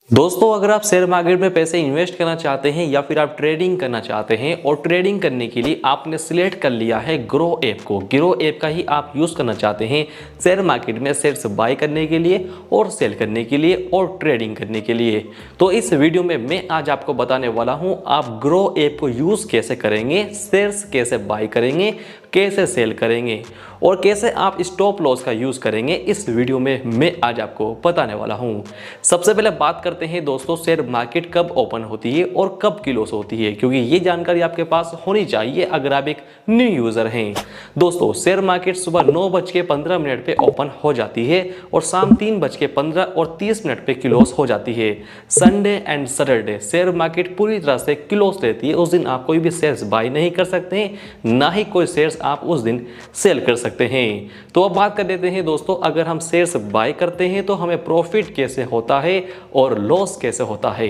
दोस्तों, अगर आप शेयर मार्केट में पैसे इन्वेस्ट करना चाहते हैं या फिर आप ट्रेडिंग करना चाहते हैं और ट्रेडिंग करने के लिए आपने सिलेक्ट कर लिया है ग्रो ऐप को, ग्रो ऐप का ही आप यूज़ करना चाहते हैं शेयर मार्केट में शेयर्स बाय करने के लिए और सेल करने के लिए और ट्रेडिंग करने के लिए, तो इस वीडियो में मैं आज आपको बताने वाला हूं आप ग्रो ऐप को यूज़ कैसे करेंगे, शेयर्स कैसे बाय करेंगे, कैसे सेल करेंगे और कैसे आप स्टॉप लॉस का यूज़ करेंगे। इस वीडियो में मैं आज आपको बताने वाला हूं। सबसे पहले बात करते हैं दोस्तों, शेयर मार्केट कब ओपन होती है और कब क्लोज होती है, क्योंकि ये जानकारी आपके पास होनी चाहिए अगर आप एक न्यू यूज़र हैं। दोस्तों, शेयर मार्केट सुबह 9:15 पे ओपन हो जाती है और शाम 3:15 पे क्लोज हो जाती है। Sunday and Saturday share market पूरी तरह से क्लोज रहती है। उस दिन आप कोई भी शेयर्स बाय नहीं कर सकते हैं, ना ही कोई शेयर्स आप उस दिन सेल कर सकते हैं। तो अब बात कर लेते हैं दोस्तों, अगर हम शेयर्स बाय करते हैं तो हमें प्रॉफिट कैसे होता है और लॉस कैसे होता है।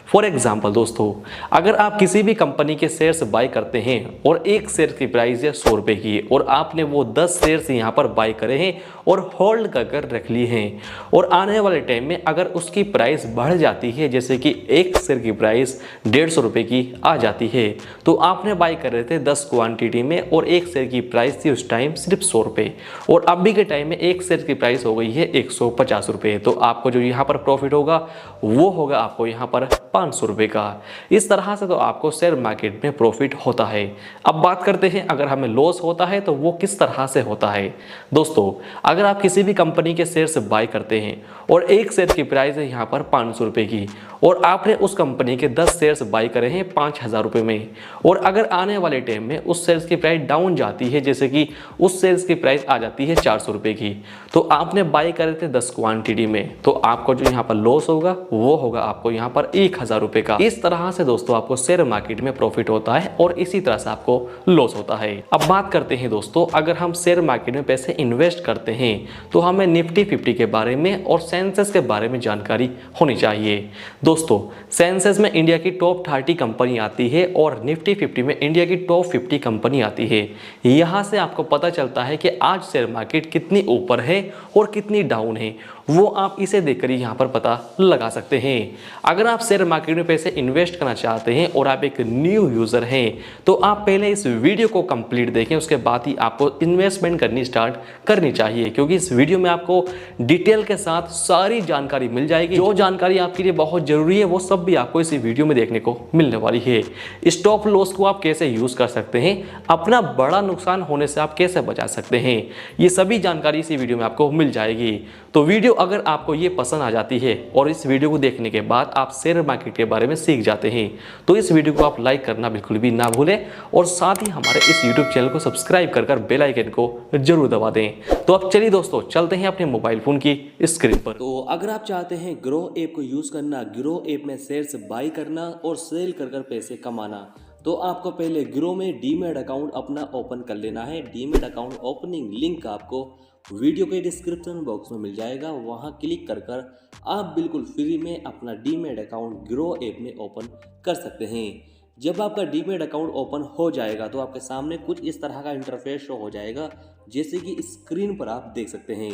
फॉर एग्जांपल दोस्तों, अगर आप किसी भी कंपनी के शेयर्स बाय करते हैं और एक शेयर की प्राइस है 100 रुपए की और आपने वो 10 शेयर्स यहाँ पर बाय करे हैं और होल्ड कर रख लिए हैं और आने वाले टाइम में अगर उसकी प्राइस बढ़ जाती है, जैसे कि एक शेयर की प्राइस 150 रुपए की आ जाती है, तो आपने बाय कर रहे थे 10 क्वांटिटी में और एक शेयर की प्राइस थी उस टाइम सिर्फ 100 रुपए और अभी के टाइम में एक शेयर की प्राइस हो गई है 150 रुपए, तो आपको जो यहाँ पर प्रॉफिट होगा वो होगा आपको यहाँ पर 500 रुपए का। इस तरह से तो आपको शेयर मार्केट में प्रॉफिट होता है। अब बात करते हैं अगर हमें लॉस होता है तो वो किस तरह से होता है। दोस्तों, अगर आप किसी भी कंपनी के शेयर से बाय करते हैं और एक शेयर की प्राइस है यहाँ पर 500 रुपए की और आपने उस कंपनी के 10 शेयर्स बाय करे हैं 5000 रुपए में और अगर आने वाले टाइम में उस शेयर्स की प्राइस डाउन जाती है, जैसे कि उस शेयर्स की प्राइस आ जाती है 400 रुपए की, तो आपने बाय करे थे 10 क्वांटिटी में, तो आपको जो यहाँ पर लॉस होगा वो होगा आपको यहाँ पर 1000 रुपए का। इस तरह से दोस्तों आपको शेयर मार्केट में प्रॉफिट होता है और इसी तरह से आपको लॉस होता है। अब बात करते हैं दोस्तों, अगर हम शेयर मार्केट में पैसे इन्वेस्ट करते हैं तो हमें निफ्टी 50 के बारे में और सेंसेक्स के बारे में जानकारी होनी चाहिए। दोस्तों, सेंसेक्स में इंडिया की टॉप 30 कंपनी आती है और निफ्टी 50 में इंडिया की टॉप 50 कंपनी आती है। यहाँ से आपको पता चलता है कि आज शेयर मार्केट कितनी ऊपर है और कितनी डाउन है, वो आप इसे देखकर ही यहाँ पर पता लगा सकते हैं। अगर आप शेयर मार्केट में पैसे इन्वेस्ट करना चाहते हैं और आप एक न्यू यूज़र हैं तो आप पहले इस वीडियो को कंप्लीट देखें, उसके बाद ही आपको इन्वेस्टमेंट करनी स्टार्ट करनी चाहिए, क्योंकि इस वीडियो में आपको डिटेल के साथ सारी जानकारी मिल जाएगी। जो जानकारी आपके लिए बहुत जरूरी है वो सब भी आपको इस वीडियो में देखने को मिलने वाली है। स्टॉप लॉस को आप कैसे यूज़ कर सकते हैं, अपना बड़ा नुकसान होने से आप कैसे बचा सकते हैं, ये सभी जानकारी इसी वीडियो में आपको मिल जाएगी। तो वीडियो अगर आपको ये पसंद आ जाती है और इस वीडियो को देखने के बाद आप शेयर मार्केट के बारे में सीख जाते हैं तो इस वीडियो को आप लाइक करना बिल्कुल भी ना भूलें और साथ ही हमारे इस यूट्यूब चैनल को सब्सक्राइब कर बेल आइकन को जरूर दबा दें। तो अब चलिए दोस्तों, चलते हैं अपने मोबाइल फोन की स्क्रीन पर। तो अगर आप चाहते हैं ग्रो ऐप को यूज करना, ग्रो ऐप में शेयर्स बाय करना और सेल कर पैसे कमाना, तो आपको पहले ग्रो में डीमैट अकाउंट अपना ओपन कर लेना है। डीमैट अकाउंट ओपनिंग लिंक आपको वीडियो के डिस्क्रिप्शन बॉक्स में मिल जाएगा, वहां क्लिक कर आप बिल्कुल फ्री में अपना डीमैट अकाउंट ग्रो ऐप में ओपन कर सकते हैं। जब आपका डीमैट अकाउंट ओपन हो जाएगा तो आपके सामने कुछ इस तरह का इंटरफेस शो हो जाएगा, जैसे कि स्क्रीन पर आप देख सकते हैं।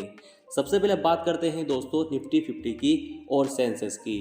सबसे पहले बात करते हैं दोस्तों निफ्टी 50 की और सेंसेक्स की।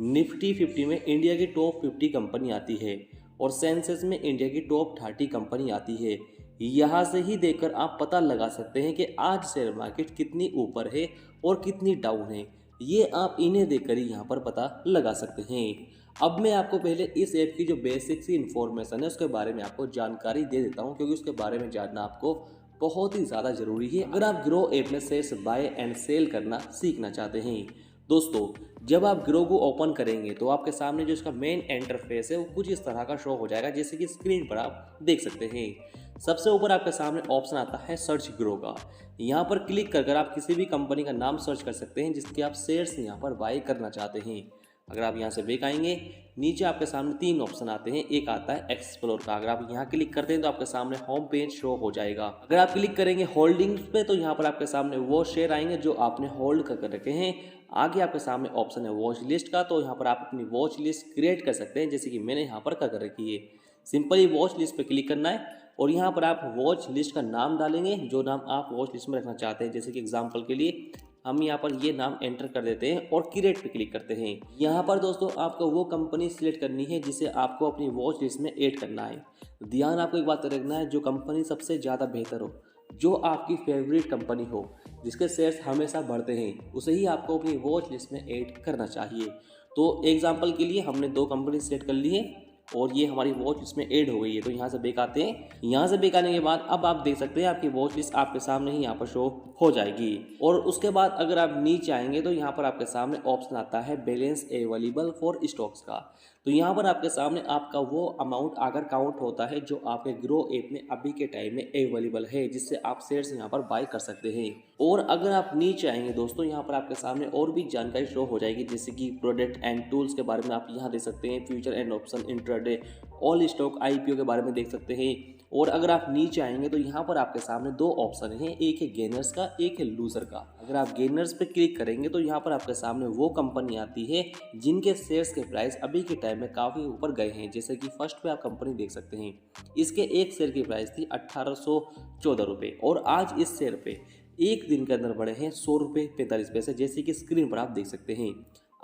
निफ्टी 50 में इंडिया की टॉप 50 कंपनी आती है और सेंसेक्स में इंडिया की टॉप 30 कंपनी आती है। यहाँ से ही देखकर आप पता लगा सकते हैं कि आज शेयर मार्केट कितनी ऊपर है और कितनी डाउन है, ये आप इन्हें देखकर ही यहाँ पर पता लगा सकते हैं। अब मैं आपको पहले इस ऐप की जो बेसिक सी इन्फॉर्मेशन है उसके बारे में आपको जानकारी दे देता हूँ, क्योंकि उसके बारे में जानना आपको बहुत ही ज़्यादा ज़रूरी है अगर आप ग्रो ऐप में शेयर्स बाय एंड सेल करना सीखना चाहते हैं। दोस्तों, जब आप ग्रो को ओपन करेंगे तो आपके सामने जो इसका मेन इंटरफेस है वो कुछ इस तरह का शो हो जाएगा, जैसे कि स्क्रीन पर आप देख सकते हैं। सबसे ऊपर आपके सामने ऑप्शन आता है सर्च ग्रो का। यहाँ पर क्लिक कर आप किसी भी कंपनी का नाम सर्च कर सकते हैं जिसके आप शेयर्स यहाँ पर बाय करना चाहते हैं। अगर आप यहाँ से बैक आएंगे, नीचे आपके सामने 3 ऑप्शन आते हैं। एक आता है एक्सप्लोर का, अगर आप यहाँ क्लिक करते हैं तो आपके सामने होम पेज शो हो जाएगा। अगर आप क्लिक करेंगे होल्डिंग्स पे तो यहाँ पर आपके सामने वो शेयर आएंगे जो आपने होल्ड कर रखे हैं। आगे आपके सामने ऑप्शन है वॉच लिस्ट का, तो यहाँ पर आप अपनी वॉच लिस्ट क्रिएट कर सकते हैं, जैसे कि मैंने यहाँ पर कर रखी है। सिंपली वॉच लिस्ट पे क्लिक करना है और यहाँ पर आप वॉच लिस्ट का नाम डालेंगे, जो नाम आप वॉच लिस्ट में रखना चाहते हैं। जैसे कि एग्जांपल के लिए हम यहाँ पर ये नाम एंटर कर देते हैं और क्रिएट पे क्लिक करते हैं। यहाँ पर दोस्तों आपको वो कंपनी सिलेक्ट करनी है जिसे आपको अपनी वॉच लिस्ट में ऐड करना है। ध्यान आपको एक बात रखना है, जो कंपनी सबसे ज़्यादा बेहतर हो, जो आपकी फेवरेट कंपनी हो, जिसके शेयर्स हमेशा बढ़ते हैं, उसे ही आपको अपनी वॉच लिस्ट में ऐड करना चाहिए। तो एग्जांपल के लिए हमने 2 कंपनी सेलेक्ट कर ली है और ये हमारी वॉच लिस्ट में ऐड हो गई है। तो यहाँ से बैक आते हैं। यहाँ से बैक आने के बाद अब आप देख सकते हैं आपकी वॉच लिस्ट आपके सामने ही यहाँ पर शो हो जाएगी। और उसके बाद अगर आप नीचे आएंगे तो यहाँ पर आपके सामने ऑप्शन आता है बैलेंस अवेलेबल फॉर स्टॉक्स का। तो यहाँ पर आपके सामने आपका वो अमाउंट अगर काउंट होता है जो आपके ग्रो ऐप में अभी के टाइम में अवेलेबल है, जिससे आप शेयर्स यहाँ पर बाय कर सकते हैं। और अगर आप नीचे आएंगे दोस्तों, यहाँ पर आपके सामने और भी जानकारी शो हो जाएगी, जैसे कि प्रोडक्ट एंड टूल्स के बारे में आप यहाँ देख सकते हैं, future and option, intraday, all stock, IPO के बारे में देख सकते हैं। और अगर आप नीचे आएंगे तो यहाँ पर आपके सामने 2 ऑप्शन हैं, एक है गेनर्स का, एक है लूजर का। अगर आप गेनर्स पे क्लिक करेंगे तो यहाँ पर आपके सामने वो कंपनी आती है जिनके शेयर्स के प्राइस अभी के टाइम में काफ़ी ऊपर गए हैं। जैसे कि फर्स्ट पे आप कंपनी देख सकते हैं, इसके एक शेयर की प्राइस थी 1814 रुपये और आज इस शेयर पे एक दिन के अंदर बढ़े हैं 100 रुपये 45 पैसे, जैसे कि स्क्रीन पर आप देख सकते हैं।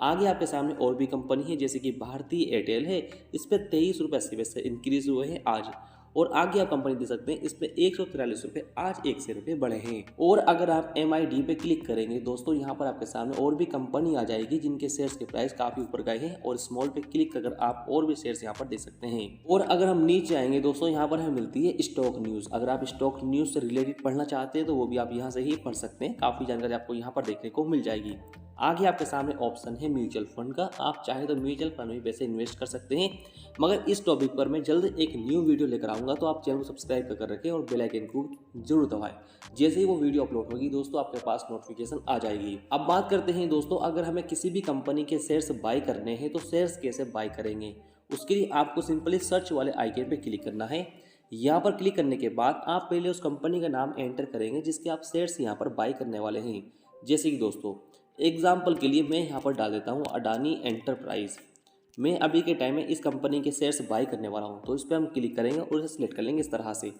आगे आपके सामने और भी कंपनी है, जैसे कि भारतीय एयरटेल है, इस पर 23 रुपये 80 पैसे इंक्रीज हुए हैं आज। और आगे आप कंपनी दे सकते हैं, इस पे 143 रुपये आज 1 शेयर पे बढ़े हैं। और अगर आप MID पे क्लिक करेंगे दोस्तों, यहाँ पर आपके सामने और भी कंपनी आ जाएगी जिनके शेयर्स के प्राइस काफ़ी ऊपर गए हैं। और स्मॉल पे क्लिक कर आप और भी शेयर्स यहाँ पर देख सकते हैं। और अगर हम नीचे आएंगे दोस्तों, यहाँ पर हमें मिलती है स्टॉक न्यूज़। अगर आप स्टॉक न्यूज़ से रिलेटेड पढ़ना चाहते हैं तो वो भी आप यहाँ से ही पढ़ सकते हैं, काफ़ी जानकारी आपको यहाँ पर देखने को मिल जाएगी। आगे आपके सामने ऑप्शन है म्यूचुअल फंड का। आप चाहे तो म्यूचुअल फंड में पैसे इन्वेस्ट कर सकते हैं, मगर इस टॉपिक पर मैं जल्द एक न्यू वीडियो लेकर आऊँगा, तो आप चैनल को सब्सक्राइब कर रखें और बेल आइकन को जरूर दबाएं। जैसे ही वो वीडियो अपलोड होगी दोस्तों, आपके पास नोटिफिकेशन आ जाएगी। अब बात करते हैं दोस्तों, अगर हमें किसी भी कंपनी के शेयर्स बाय करने हैं तो शेयर्स कैसे बाय करेंगे। उसके लिए आपको सिंपली सर्च वाले आइकन पे क्लिक करना है। यहाँ पर क्लिक करने के बाद आप पहले उस कंपनी का नाम एंटर करेंगे जिसके आप शेयर्स यहाँ पर बाय करने वाले हैं। जैसे कि दोस्तों एग्जाम्पल के लिए मैं यहाँ पर डाल देता हूँ अडानी एंटरप्राइज। मैं अभी के टाइम में इस कंपनी के शेयर्स बाय करने वाला हूँ, तो इस पर हम क्लिक करेंगे और इसे सिलेक्ट कर लेंगे इस तरह से।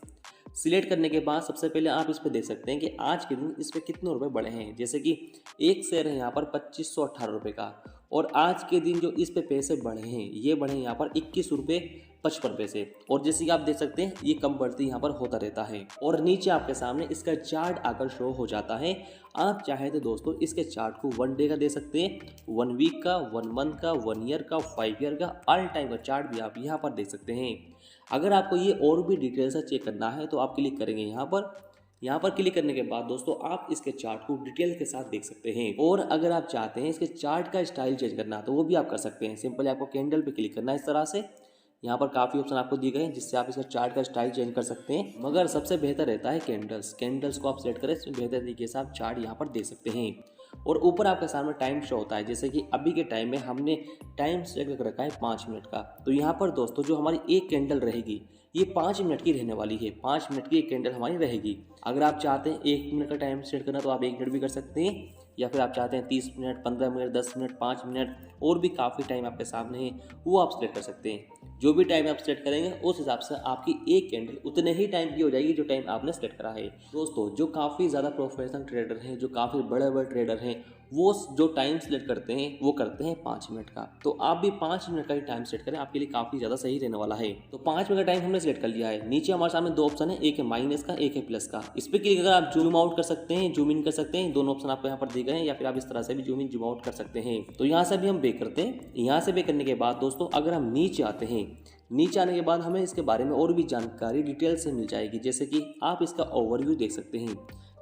सिलेक्ट करने के बाद सबसे पहले आप इस पर देख सकते हैं कि आज के दिन इस पर कितने रुपए बढ़े हैं। जैसे कि एक शेयर है यहाँ पर 2518 रुपये का, और आज के दिन जो इस पे पैसे बढ़े हैं ये बढ़े यहाँ पर 21 रुपये 55 पैसे। और जैसे कि आप देख सकते हैं ये कम बढ़ती यहाँ पर होता रहता है। और नीचे आपके सामने इसका चार्ट आकर शो हो जाता है। आप चाहे तो दोस्तों इसके चार्ट को 1 डे का दे सकते हैं, 1 वीक का, 1 मंथ का, 1 ईयर का, 5 ईयर का, ऑल टाइम का चार्ट भी आप यहाँ पर देख सकते हैं। अगर आपको ये और भी डिटेल से चेक करना है तो आप क्लिक करेंगे यहाँ पर क्लिक करने के बाद दोस्तों आप इसके चार्ट को डिटेल के साथ देख सकते हैं। और अगर आप चाहते हैं इसके चार्ट का स्टाइल चेंज करना तो वो भी आप कर सकते हैं। सिंपली आपको कैंडल पे क्लिक करना है इस तरह से। यहाँ पर काफ़ी ऑप्शन आपको दिए गए हैं जिससे आप इसका चार्ट का स्टाइल चेंज कर सकते हैं, मगर सबसे बेहतर रहता है कैंडल्स को आप सेलेक्ट करें, इसमें बेहतर तरीके से आप चार्ट यहाँ पर देख सकते हैं। और ऊपर आपके सामने टाइम शो होता है, जैसे कि अभी के टाइम में हमने टाइम सेलेक्ट कर रखा है 5 मिनट का। तो यहाँ पर दोस्तों जो हमारी एक कैंडल रहेगी ये 5 मिनट की रहने वाली है। 5 मिनट की एक कैंडल हमारी रहेगी। अगर आप चाहते हैं 1 मिनट का टाइम सेट करना तो आप 1 मिनट भी कर सकते हैं, या फिर आप चाहते हैं 30 मिनट, 15 मिनट, 10 मिनट, 5 मिनट, और भी काफ़ी टाइम आपके सामने है वो आप सेलेक्ट कर सकते हैं। जो भी टाइम आप सेलेक्ट करेंगे उस हिसाब से आपकी एक कैंडल उतने ही टाइम की हो जाएगी जो टाइम आपने सेलेक्ट करा है। दोस्तों जो काफ़ी ज़्यादा प्रोफेशनल ट्रेडर हैं, जो काफ़ी बड़े बड़े ट्रेडर हैं, वो जो टाइम सेलेक्ट करते हैं वो करते हैं 5 मिनट का। तो आप भी 5 मिनट का ही टाइम सेट करें, आपके लिए काफ़ी ज़्यादा सही रहने वाला है। तो 5 मिनट का टाइम हमने सेलेक्ट कर लिया है। नीचे हमारे सामने 2 ऑप्शन है, एक है माइनस का, एक है प्लस का। इस पर क्लिक अगर आप जूम आउट कर सकते हैं, जूम इन कर सकते हैं, दोनों ऑप्शन आपको यहाँ पर दिए गए हैं, या फिर आप इस तरह से भी जूम इन जूम आउट कर सकते हैं। तो यहाँ से भी हम बेक करते हैं। यहाँ से बेक करने के बाद दोस्तों अगर हम नीचे आते हैं, नीचे आने के बाद हमें इसके बारे में और भी जानकारी डिटेल से मिल जाएगी। जैसे कि आप इसका ओवरव्यू देख सकते हैं,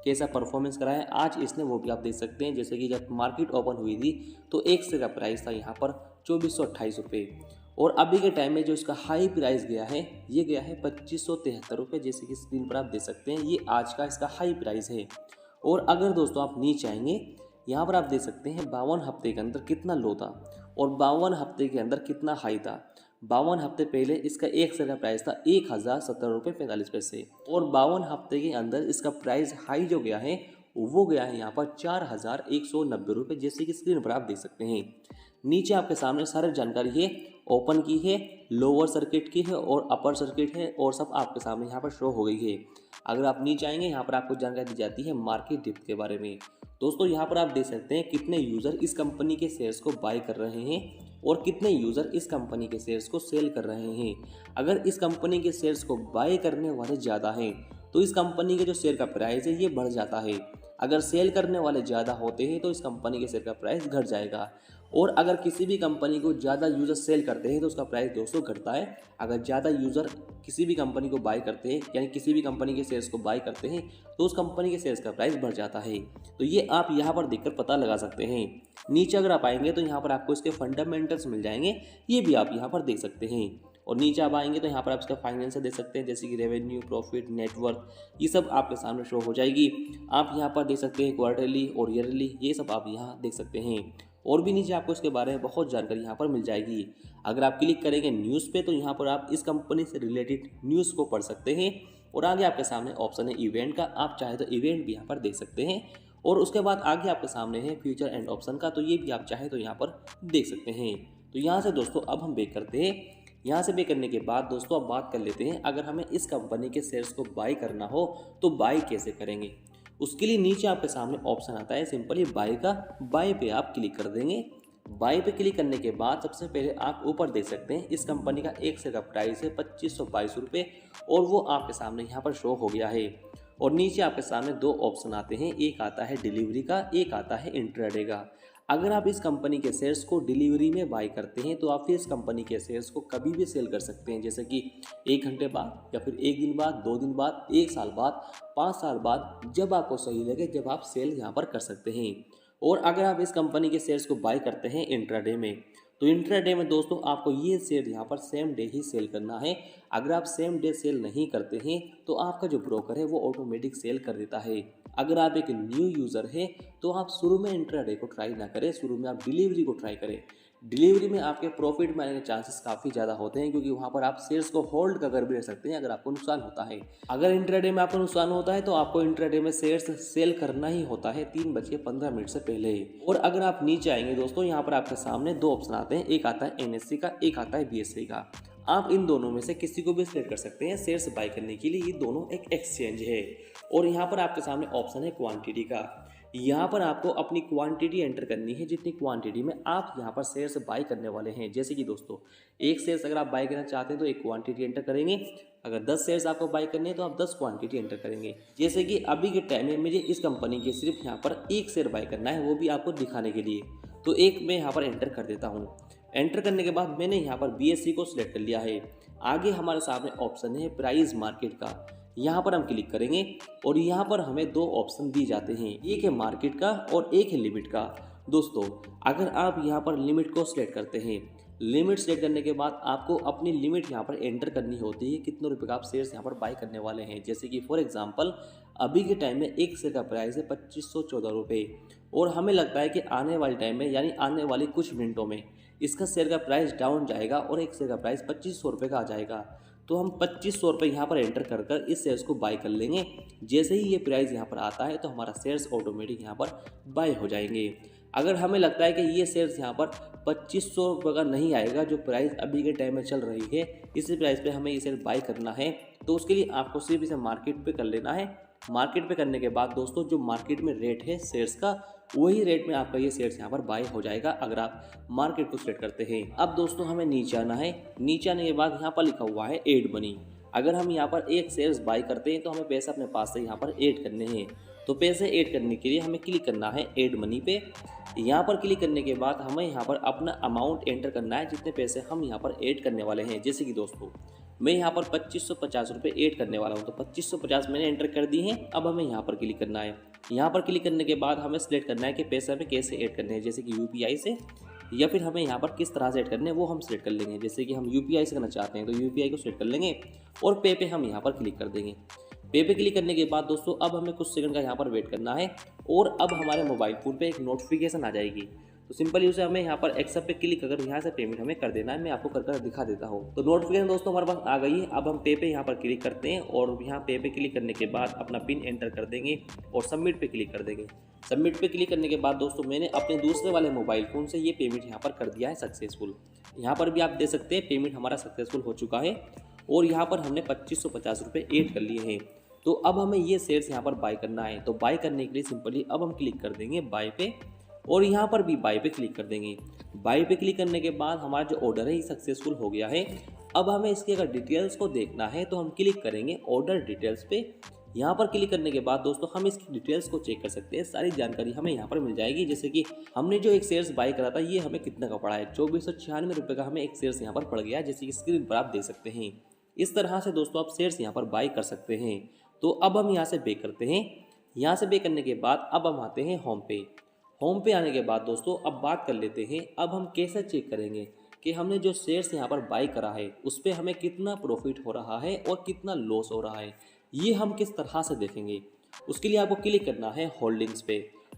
कैसा परफॉर्मेंस करा है आज इसने, वो भी आप देख सकते हैं। जैसे कि जब मार्केट ओपन हुई थी तो एक शेयर का प्राइस था यहाँ पर 2428 रुपये, और अभी के टाइम में जो इसका हाई प्राइस गया है ये गया है 2573 रुपये। जैसे कि स्क्रीन पर आप देख सकते हैं ये आज का इसका हाई प्राइस है। और अगर दोस्तों आप नीचे आएंगे यहाँ पर आप देख सकते हैं 52 हफ्ते के अंदर कितना लो था और 52 हफ्ते के अंदर कितना हाई था। 52 हफ्ते पहले इसका एक शेयर का प्राइस था 1017 रुपये 45 पैसे, और 52 हफ्ते के अंदर इसका प्राइस हाई जो गया है वो गया है यहाँ पर 4190 रुपये। जैसे कि स्क्रीन पर आप देख सकते हैं। नीचे आपके सामने सारी जानकारी है, ओपन की है, लोअर सर्किट की है और अपर सर्किट है, और सब आपके सामने यहाँ पर शो हो गई है। अगर आप नीचे आएंगे यहाँ पर आपको जानकारी दी जाती है मार्केट डिप्थ के बारे में। दोस्तों यहाँ पर आप देख सकते हैं कितने यूज़र इस कंपनी के शेयर्स को बाय कर रहे हैं और कितने यूज़र इस कंपनी के शेयर्स को सेल कर रहे हैं। अगर इस कंपनी के शेयर्स को बाय करने वाले ज़्यादा हैं तो इस कंपनी के जो शेयर का प्राइस है ये बढ़ जाता है। अगर सेल करने वाले ज़्यादा होते हैं तो इस कंपनी के शेयर का प्राइस घट जाएगा। और अगर किसी भी कंपनी को ज़्यादा यूज़र सेल करते हैं तो उसका प्राइस दोस्तों घटता है। अगर ज़्यादा यूज़र किसी भी कंपनी को बाय करते हैं यानी किसी भी कंपनी के शेयर्स को बाय करते हैं तो उस कंपनी के शेयर्स का प्राइस बढ़ जाता है। तो ये आप यहाँ पर देखकर पता लगा सकते हैं। नीचे अगर आप आएंगे तो यहाँ पर आपको इसके फंडामेंटल्स मिल जाएंगे, ये भी आप यहाँ पर देख सकते हैं। और नीचे आप आएंगे तो यहाँ पर आप इसका फाइनेंस देख सकते हैं, जैसे कि रेवेन्यू, प्रॉफिट, नेटवर्थ, ये सब आपके सामने शो हो जाएगी। आप यहाँ पर देख सकते हैं क्वार्टरली और ईयरली, ये सब आप यहाँ देख सकते हैं। और भी नीचे आपको इसके बारे में बहुत जानकारी यहाँ पर मिल जाएगी। अगर आप क्लिक करेंगे न्यूज़ पे तो यहाँ पर आप इस कंपनी से रिलेटेड न्यूज़ को पढ़ सकते हैं। और आगे आपके सामने ऑप्शन है इवेंट का, आप चाहे तो इवेंट भी यहाँ पर देख सकते हैं। और उसके बाद आगे आपके सामने है फ्यूचर एंड ऑप्शन का, तो ये भी आप चाहे तो यहाँ पर देख सकते हैं। तो यहाँ से दोस्तों अब हम बेक करते हैं। यहाँ से पे करने के बाद दोस्तों अब बात कर लेते हैं, अगर हमें इस कंपनी के शेयर्स को बाय करना हो तो बाय कैसे करेंगे। उसके लिए नीचे आपके सामने ऑप्शन आता है सिंपली बाय का, बाय पे आप क्लिक कर देंगे। बाय पे क्लिक करने के बाद सबसे पहले आप ऊपर देख सकते हैं इस कंपनी का एक शेयर का प्राइस है 2522 रुपये और वो आपके सामने यहाँ पर शो हो गया है। और नीचे आपके सामने दो ऑप्शन आते हैं, एक आता है डिलीवरी का, एक आता है इंट्राडे का। अगर आप इस कंपनी के शेयर्स को डिलीवरी में बाय करते हैं तो आप फिर इस कंपनी के शेयर्स को कभी भी सेल कर सकते हैं, जैसे कि 1 घंटे बाद या फिर 1 दिन बाद, 2 दिन बाद, 1 साल बाद, 5 साल बाद, जब आपको सही लगे जब आप सेल यहाँ पर कर सकते हैं। और अगर आप इस कंपनी के शेयर्स को बाय करते हैं इंट्राडे में तो इंट्राडे में दोस्तों आपको ये शेयर यहाँ पर सेम डे ही सेल करना है। अगर आप सेम डे सेल नहीं करते हैं तो आपका जो ब्रोकर है वो ऑटोमेटिक सेल कर देता है। अगर आप एक न्यू यूज़र हैं तो आप शुरू में इंट्राडे को ट्राई ना करें, शुरू में आप डिलीवरी को ट्राई करें। डिलीवरी में आपके प्रॉफिट में आने के चांसेस काफ़ी ज़्यादा होते हैं, क्योंकि वहाँ पर आप शेयर्स को होल्ड कर भी रह सकते हैं अगर आपको नुकसान होता है। अगर इंट्राडे में आपको नुकसान होता है तो आपको इंट्राडे में शेयर्स सेल करना ही होता है 3:15 से पहले। और अगर आप नीचे आएंगे दोस्तों, यहाँ पर आपके सामने दो ऑप्शन आते हैं, एक आता है NSE का, एक आता है BSE का। आप इन दोनों में से किसी को भी सिलेक्ट कर सकते हैं शेयर्स बाय करने के लिए। ये दोनों एक एक्सचेंज है। और यहाँ पर आपके सामने ऑप्शन है क्वांटिटी का। यहाँ पर आपको अपनी क्वांटिटी एंटर करनी है, जितनी क्वांटिटी में आप यहाँ पर शेयर्स बाय करने वाले हैं। जैसे कि दोस्तों एक शेयर्स अगर आप बाय करना चाहते हैं तो एक क्वांटिटी एंटर करेंगे। अगर 10 शेयर्स आपको बाय करने हैं तो आप 10 क्वांटिटी एंटर करेंगे। जैसे कि अभी के टाइम में मुझे इस कंपनी के सिर्फ यहाँ पर एक शेयर बाय करना है, वो भी आपको दिखाने के लिए। तो एक मैं यहाँ पर एंटर कर देता हूँ। एंटर करने के बाद मैंने यहाँ पर BSE को सिलेक्ट कर लिया है। आगे हमारे सामने ऑप्शन है प्राइस मार्केट का, यहाँ पर हम क्लिक करेंगे और यहाँ पर हमें दो ऑप्शन दी जाते हैं, एक है मार्केट का और एक है लिमिट का। दोस्तों अगर आप यहाँ पर लिमिट को सिलेक्ट करते हैं, लिमिट सेलेक्ट करने के बाद आपको अपनी लिमिट यहाँ पर एंटर करनी होती है, कितने रुपए का आप शेयर्स यहाँ पर बाय करने वाले हैं। जैसे कि फॉर एग्जांपल अभी के टाइम में एक शेयर का प्राइस है 2514 रुपये और हमें लगता है कि आने वाले टाइम में यानी आने वाले कुछ मिनटों में इसका शेयर का प्राइस डाउन जाएगा और एक शेयर का प्राइस 2500 रुपये का आ जाएगा। तो हम 2500 रुपये यहाँ पर एंटर कर कर इस शेयर्स को बाय कर लेंगे। जैसे ही ये प्राइस यहाँ पर आता है तो हमारा शेयर्स ऑटोमेटिक यहाँ पर बाय हो जाएंगे। अगर हमें लगता है कि ये शेयर्स यहाँ पर 2500 रुपये का नहीं आएगा, जो प्राइस अभी के टाइम में चल रही है, इसी प्राइस पे हमें ये शेयर बाय करना है, तो उसके लिए आपको सिर्फ इसे मार्केट पे कर लेना है। मार्केट पे करने के बाद दोस्तों जो मार्केट में रेट है शेयर्स का, वही रेट में आपका ये शेयर्स यहाँ पर बाय हो जाएगा अगर आप मार्केट को सिलेक्ट करते हैं। अब दोस्तों हमें नीचे आना है। नीचे आने के बाद यहाँ पर लिखा हुआ है ऐड मनी। अगर हम यहाँ पर एक शेयर्स बाय करते हैं तो हमें पैसे अपने पास से यहाँ पर ऐड करने हैं। तो पैसे ऐड करने के लिए हमें क्लिक करना है ऐड मनी पे। यहाँ पर क्लिक करने के बाद हमें यहाँ पर अपना अमाउंट एंटर करना है, जितने पैसे हम यहाँ पर ऐड करने वाले हैं। जैसे कि दोस्तों मैं यहाँ पर 2550 रुपये ऐड करने वाला हूँ, तो 2550 मैंने एंटर कर दी हैं। अब हमें यहाँ पर क्लिक करना है। यहाँ पर क्लिक करने के बाद हमें सिलेक्ट करना है कि पैसे हमें कैसे ऐड करने हैं, जैसे कि UPI से या फिर हमें यहाँ पर किस तरह से ऐड करने हैं वो हम सिलेक्ट कर लेंगे। जैसे कि हम UPI से करना चाहते हैं तो UPI को सिलेक्ट कर लेंगे और पे हम यहाँ पर क्लिक कर देंगे। पे क्लिक करने के बाद दोस्तों अब हमें कुछ सेकंड का यहाँ पर वेट करना है और अब हमारे मोबाइल फ़ोन पे एक नोटिफिकेशन आ जाएगी। तो सिंपली उसे हमें यहाँ पर एक्सेप्ट पे क्लिक कर यहाँ से पेमेंट हमें कर देना है। मैं आपको कर दिखा देता हूँ। तो नोटिफिकेशन दोस्तों हमारे पास आ गई है। अब हम पे यहाँ पर क्लिक करते हैं और यहाँ पे क्लिक करने के बाद अपना पिन एंटर कर देंगे और सबमिट पे क्लिक कर देंगे। सबमिट पे क्लिक करने के बाद दोस्तों मैंने अपने दूसरे वाले मोबाइल फ़ोन से ये पेमेंट यहाँ पर कर दिया है सक्सेसफुल। यहाँ पर भी आप देख सकते हैं पेमेंट हमारा सक्सेसफुल हो चुका है और यहाँ पर हमने 2550 रुपये ऐड कर लिए हैं। तो अब हमें ये शेयर्स यहाँ पर बाय करना है। तो बाय करने के लिए सिंपली अब हम क्लिक कर देंगे बाय पे और यहाँ पर भी बाय पे क्लिक कर देंगे। बाय पे क्लिक करने के बाद हमारा जो ऑर्डर है ये सक्सेसफुल हो गया है। अब हमें इसकी अगर डिटेल्स को देखना है तो हम क्लिक करेंगे ऑर्डर डिटेल्स पे। यहाँ पर क्लिक करने के बाद दोस्तों हम इसकी डिटेल्स को चेक कर सकते हैं। सारी जानकारी हमें यहाँ पर मिल जाएगी, जैसे कि हमने जो एक शेयर्स बाय करा था ये हमें कितना का पड़ा है। 2496 रुपये का हमें एक शेयर्स यहाँ पर पड़ गया, जैसे कि स्क्रीन पर आप देख सकते हैं। इस तरह से दोस्तों आप शेयर्स यहाँ पर बाय कर सकते हैं। तो अब हम यहाँ से पे करते हैं। यहाँ से पे करने के बाद अब हम आते हैं होम पे। होम पे आने के बाद दोस्तों अब बात कर लेते हैं अब हम कैसे चेक करेंगे कि हमने जो शेयर्स यहाँ पर बाय करा है उस पर हमें कितना प्रॉफिट हो रहा है और कितना लॉस हो रहा है, ये हम किस तरह से देखेंगे। उसके लिए आपको क्लिक करना है होल्डिंग्स पे।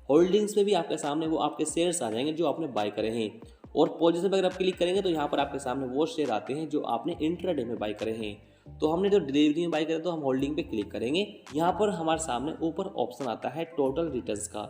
होल्डिंग्स पे भी आपके सामने वो आपके शेयर्स आ जाएंगे जो आपने बाय करे हैं। और पोजीशन पर अगर आप क्लिक करेंगे तो यहाँ पर आपके सामने वो शेयर आते हैं जो आपने इंट्राडे में बाय करे हैं। तो हमने जो डिलीवरी में बाय करे तो हम होल्डिंग पे क्लिक करेंगे। यहाँ पर हमारे सामने ऊपर ऑप्शन आता है टोटल रिटर्न्स का।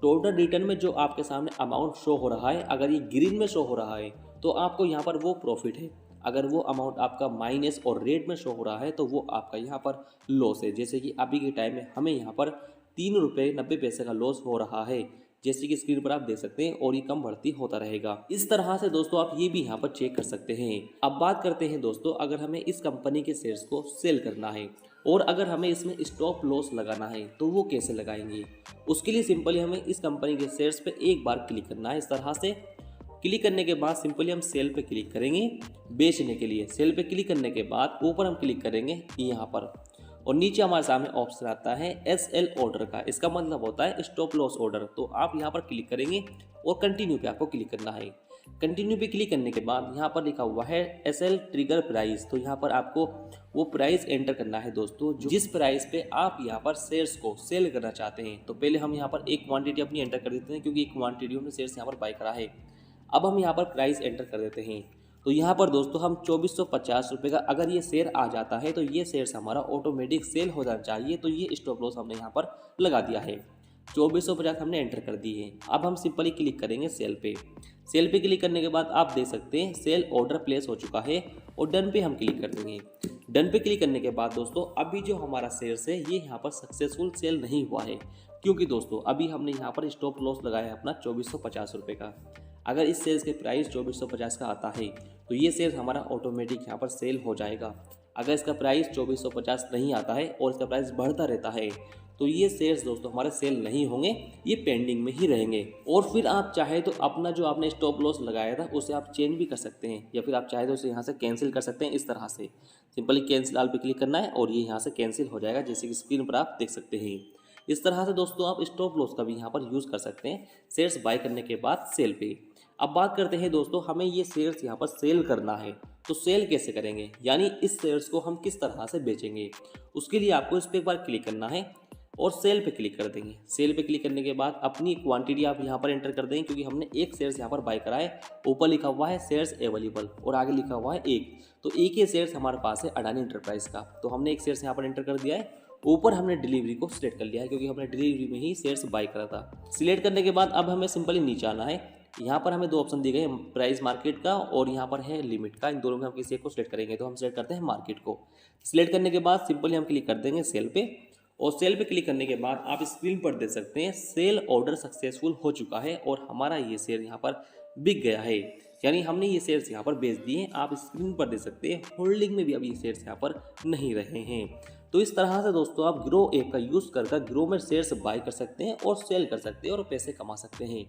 टोटल रिटर्न में जो आपके सामने अमाउंट शो हो रहा है, अगर ये ग्रीन में शो हो रहा है तो आपको यहाँ पर वो प्रॉफिट है। अगर वो अमाउंट आपका माइनस और रेड में शो हो रहा है तो वो आपका यहाँ पर लॉस है। जैसे कि अभी के टाइम में हमें यहाँ पर 3 रुपये 90 पैसे का लॉस हो रहा है, जैसे कि स्क्रीन पर आप देख सकते हैं, और ये कम बढ़ती होता रहेगा। इस तरह से दोस्तों आप ये भी यहाँ पर चेक कर सकते हैं। अब बात करते हैं दोस्तों अगर हमें इस कंपनी के शेयर्स को सेल करना है और अगर हमें इसमें स्टॉप लॉस लगाना है तो वो कैसे लगाएंगे। उसके लिए सिंपली हमें इस कंपनी के शेयर्स पे एक बार क्लिक करना है। इस तरह से क्लिक करने के बाद सिंपली हम सेल पे क्लिक करेंगे बेचने के लिए। सेल पे क्लिक करने के बाद ऊपर हम क्लिक करेंगे यहाँ पर और नीचे हमारे सामने ऑप्शन आता है SL ऑर्डर का। इसका मतलब होता है स्टॉप लॉस ऑर्डर। तो आप यहाँ पर क्लिक करेंगे और कंटिन्यू पे आपको क्लिक करना है। कंटिन्यू पे क्लिक करने के बाद यहाँ पर लिखा हुआ है SL ट्रिगर प्राइस। तो यहाँ पर आपको वो प्राइस एंटर करना है दोस्तों जिस प्राइस पे आप यहाँ पर शेयर्स को सेल करना चाहते हैं। तो पहले हम यहाँ पर एक क्वांटिटी अपनी एंटर कर देते हैं क्योंकि एक क्वांटिटी हमने शेयर्स यहाँ पर बाय करा है। अब हम यहाँ पर प्राइस एंटर कर देते हैं। तो यहाँ पर दोस्तों हम 2450 रुपये का अगर ये शेयर आ जाता है तो ये शेयर्स हमारा ऑटोमेटिक सेल हो जाना चाहिए। तो ये स्टॉप लॉस हमने यहाँ पर लगा दिया है। 2450 हमने एंटर कर दी है। अब हम सिंपली क्लिक करेंगे सेल पे। सेल पे क्लिक करने के बाद आप देख सकते हैं सेल ऑर्डर प्लेस हो चुका है और डन पे हम क्लिक कर देंगे। डन पे क्लिक करने के बाद दोस्तों अभी जो हमारा शेयर्स है ये यहाँ पर सक्सेसफुल सेल नहीं हुआ है, क्योंकि दोस्तों अभी हमने यहाँ पर स्टॉप लॉस लगाया है अपना 2450 रुपये का। अगर इस शेयर्स के प्राइस 2450 का आता है तो ये शेयर्स हमारा ऑटोमेटिक यहाँ पर सेल हो जाएगा। अगर इसका प्राइस 2450 नहीं आता है और इसका प्राइस बढ़ता रहता है तो ये शेयर्स दोस्तों हमारे सेल नहीं होंगे, ये पेंडिंग में ही रहेंगे। और फिर आप चाहे तो अपना जो आपने स्टॉप लॉस लगाया था उसे आप चेंज भी कर सकते हैं, या फिर आप चाहे तो उसे यहाँ से कैंसिल कर सकते हैं। इस तरह से सिंपली कैंसिल आल पे क्लिक करना है और ये यहाँ से कैंसिल हो जाएगा, जैसे कि स्क्रीन पर आप देख सकते हैं। इस तरह से दोस्तों आप स्टॉप लॉस का भी यहाँ पर यूज़ कर सकते हैं शेयर्स बाय करने के बाद सेल पे। अब बात करते हैं दोस्तों हमें ये शेयर्स यहाँ पर सेल करना है, तो सेल कैसे करेंगे, यानी इस शेयर्स को हम किस तरह से बेचेंगे। उसके लिए आपको इस पर एक बार क्लिक करना है और सेल पे क्लिक कर देंगे। सेल पे क्लिक करने के बाद अपनी क्वांटिटी आप यहाँ पर एंटर कर देंगे, क्योंकि हमने एक शेयर्स यहाँ पर बाय करा है। ऊपर लिखा हुआ है शेयर्स अवेलेबल और आगे लिखा हुआ है एक, तो एक ही शेयर्स हमारे पास है अडानी एंटरप्राइज का। तो हमने एक शेयर्स यहाँ पर एंटर कर दिया है। ऊपर हमने डिलीवरी को सिलेक्ट कर लिया है क्योंकि हमने डिलीवरी में ही शेयर्स बाय करा था। सिलेक्ट करने के बाद अब हमें सिंपली नीचे आना है। यहाँ पर हमें दो ऑप्शन दिए गए, प्राइस मार्केट का और यहाँ पर है लिमिट का। इन दोनों में हम किसी एक को सिलेक्ट करेंगे, तो हम सिलेक्ट करते हैं मार्केट को। सिलेक्ट करने के बाद सिंपली हम क्लिक कर देंगे सेल पे और सेल पे क्लिक करने के बाद आप स्क्रीन पर देख सकते हैं सेल ऑर्डर सक्सेसफुल हो चुका है और हमारा ये शेयर यहाँ पर बिक गया है, यानी हमने ये शेयर्स यहाँ पर बेच दिए हैं। आप स्क्रीन पर देख सकते हैं होल्डिंग में भी अब ये शेयर्स यहाँ पर नहीं रहे हैं। तो इस तरह से दोस्तों आप ग्रो ऐप का यूज़ कर ग्रो में शेयर्स बाय कर सकते हैं और सेल कर सकते हैं और पैसे कमा सकते हैं।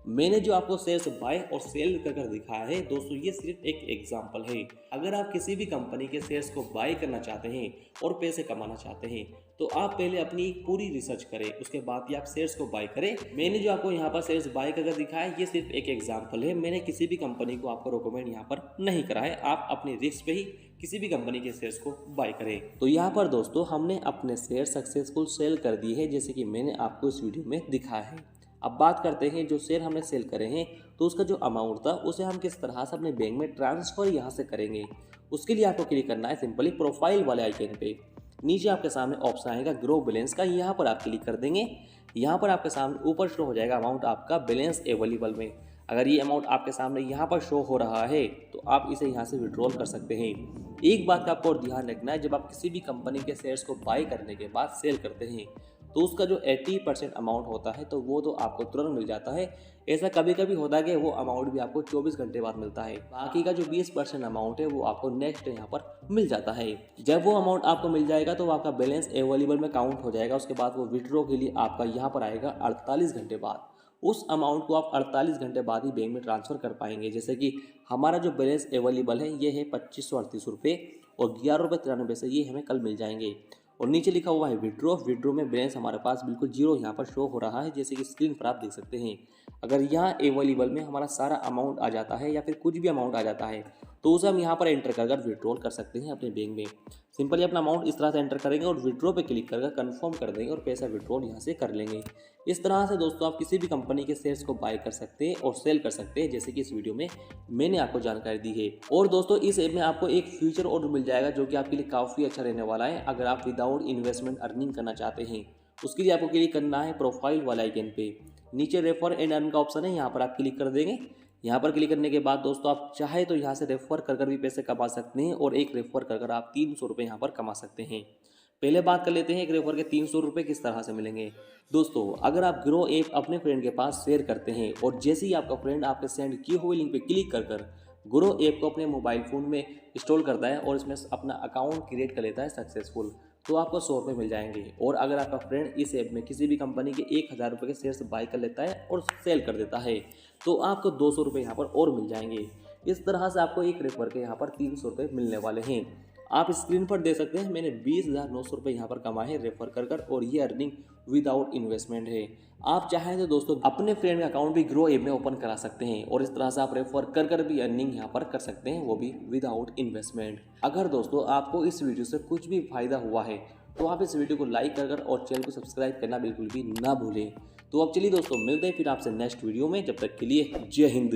मैंने जो आपको शेयर्स बाय और सेल कर दिखाया है दोस्तों, ये सिर्फ एक एग्जांपल है। अगर आप किसी भी कंपनी के शेयर्स को बाय करना चाहते हैं और पैसे कमाना चाहते हैं तो आप पहले अपनी पूरी रिसर्च करें, उसके बाद ही आप शेयर्स को बाय करें। मैंने जो आपको यहाँ पर शेयर्स बाय कर दिखाया है ये सिर्फ एक एग्जाम्पल है। मैंने किसी भी कंपनी को आपको रिकमेंड यहाँ पर नहीं करा है। आप अपनी रिस्क पे ही किसी भी कंपनी के शेयर्स को बाय करें। तो यहाँ पर दोस्तों हमने अपने शेयर सक्सेसफुल सेल कर दिए हैं, जैसे कि मैंने आपको इस वीडियो में दिखाया है। अब बात करते हैं जो शेयर हमने सेल करे हैं तो उसका जो अमाउंट था उसे हम किस तरह से अपने बैंक में ट्रांसफ़र यहाँ से करेंगे। उसके लिए आपको क्लिक करना है सिंपली प्रोफाइल वाले आइकन पे। नीचे आपके सामने ऑप्शन आएगा ग्रो बैलेंस का, यहाँ पर आप क्लिक कर देंगे। यहाँ पर आपके सामने ऊपर शो हो जाएगा अमाउंट आपका बैलेंस अवेलेबल में। अगर ये अमाउंट आपके सामने यहाँ पर शो हो रहा है तो आप इसे यहाँ से विड्रॉल कर सकते हैं। एक बात का आपको और ध्यान रखना है, जब आप किसी भी कंपनी के शेयर्स को बाय करने के बाद सेल करते हैं तो उसका जो 80% अमाउंट होता है तो वो तो आपको तुरंत मिल जाता है। ऐसा कभी कभी होता है कि वो अमाउंट भी आपको 24 घंटे बाद मिलता है। बाकी का जो 20% अमाउंट है वो आपको नेक्स्ट यहाँ पर मिल जाता है। जब वो अमाउंट आपको मिल जाएगा तो आपका बैलेंस अवेलेबल में काउंट हो जाएगा। उसके बाद वो विड्रॉ के लिए आपका यहाँ पर आएगा 48 घंटे बाद। उस अमाउंट को आप 48 घंटे बाद ही बैंक में ट्रांसफ़र कर पाएंगे। जैसे कि हमारा जो बैलेंस अवेलेबल है ये है 2538 रुपये और 11.93 ये हमें कल मिल जाएंगे। और नीचे लिखा हुआ है विड्रॉ में बैलेंस हमारे पास बिल्कुल जीरो यहाँ पर शो हो रहा है, जैसे कि स्क्रीन पर आप देख सकते हैं। अगर यहाँ अवेलेबल में हमारा सारा अमाउंट आ जाता है या फिर कुछ भी अमाउंट आ जाता है तो उसे हम यहाँ पर एंटर कर विड्रॉल कर सकते हैं अपने बैंक में। सिंपली अपना अमाउंट इस तरह से एंटर करेंगे और विड्रॉ पे क्लिक करके कंफर्म कर देंगे और पैसा विड्रॉल यहाँ से कर लेंगे। इस तरह से दोस्तों आप किसी भी कंपनी के शेयर्स को बाय कर सकते हैं और सेल कर सकते हैं, जैसे कि इस वीडियो में मैंने आपको जानकारी दी है। और दोस्तों इस ऐप में आपको एक फीचर और मिल जाएगा जो कि आपके लिए काफ़ी अच्छा रहने वाला है। अगर आप विदाउट इन्वेस्टमेंट अर्निंग करना चाहते हैं उसके लिए आपको क्लिक करना है प्रोफाइल वाला आइकन पे। नीचे रेफर एंड अर्न का ऑप्शन है, यहाँ पर आप क्लिक कर देंगे। यहाँ पर क्लिक करने के बाद दोस्तों आप चाहे तो यहाँ से रेफर कर भी पैसे कमा सकते हैं और एक रेफर कर आप 300 रुपये यहाँ पर कमा सकते हैं। पहले बात कर लेते हैं एक रेफर के 300 रुपये किस तरह से मिलेंगे। दोस्तों अगर आप ग्रो ऐप अपने फ्रेंड के पास शेयर करते हैं और जैसे ही आपका फ्रेंड आपके सेंड किए हुए लिंक पे क्लिक कर ग्रो ऐप को अपने मोबाइल फ़ोन में इंस्टॉल करता है और इसमें अपना अकाउंट क्रिएट कर लेता है सक्सेसफुल, तो आपको 100 रुपये मिल जाएंगे। और अगर आपका फ्रेंड इस ऐप में किसी भी कंपनी के 1000 रुपये के शेयर्स बाय कर लेता है और सेल कर देता है तो आपको 200 रुपये यहाँ पर और मिल जाएंगे। इस तरह से आपको एक रेफर के यहाँ पर 300 रुपये मिलने वाले हैं। आप स्क्रीन पर देख सकते हैं मैंने 20,900 रुपये यहाँ पर कमाए हैं रेफर कर और ये अर्निंग विदाउट इन्वेस्टमेंट है। आप चाहें तो दोस्तों अपने फ्रेंड का अकाउंट भी ग्रो ऐप में ओपन करा सकते हैं और इस तरह से आप रेफर कर भी अर्निंग यहाँ पर कर सकते हैं, वो भी विदाउट इन्वेस्टमेंट। अगर दोस्तों आपको इस वीडियो से कुछ भी फायदा हुआ है तो आप इस वीडियो को लाइक कर और चैनल को सब्सक्राइब करना बिल्कुल भी ना भूलें। तो अब चलिए दोस्तों मिलते हैं फिर आपसे नेक्स्ट वीडियो में, जब तक के लिए जय हिंद।